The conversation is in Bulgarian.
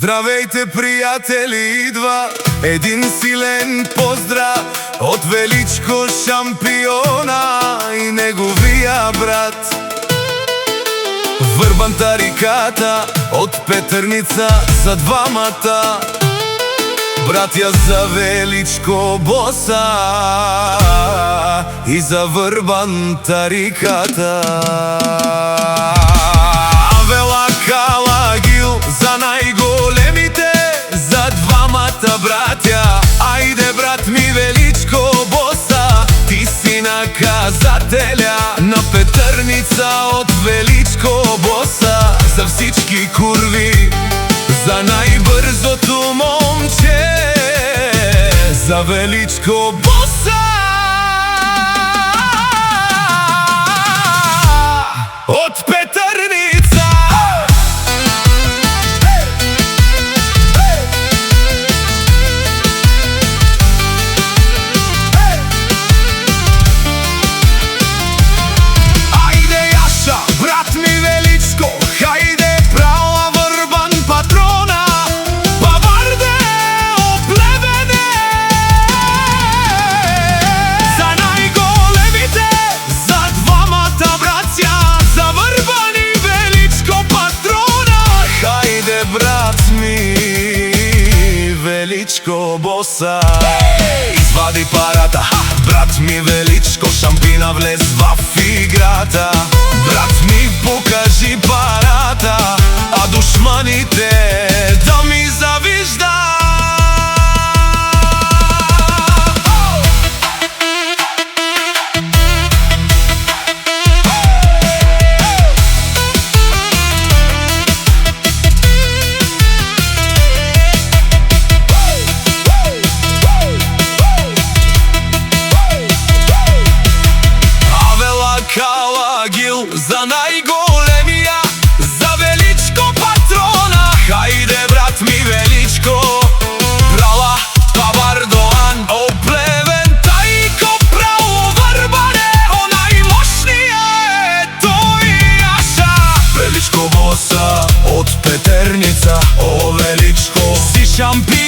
Здравејте, пријатели, идва един силен поздрав од Величко шампиона и неговија брат. Врбан тариката од Петрница за двамата братја, за Величко боса и за Врбан тариката. Авела Калагил за најголемите, за двамата братја. Ајде брат ми Величко боса, ти си наказателя на Петрница од Величко боса. За всички курви, за најбрзото момче, за Величко боса од Петрница. Ајде Јаша, брат ми Величко, хајде права Врбан патрона, баварде оплевене. За најголемите, за двамата братја, за Врбан и Величко патрона. Хајде брат ми Величко боса, извади парата, брат ми Величко шампина, влез в играта. Брат ми покажи парата, а душманите да ми завижда. Калагил за најголемија, за Величко патрона. Хајде брат ми Величко, прала Павардоан, оплевен тајко право Врбане, онај мощније тој Јаша. Величко боса од Петрница, о Величко си шампион.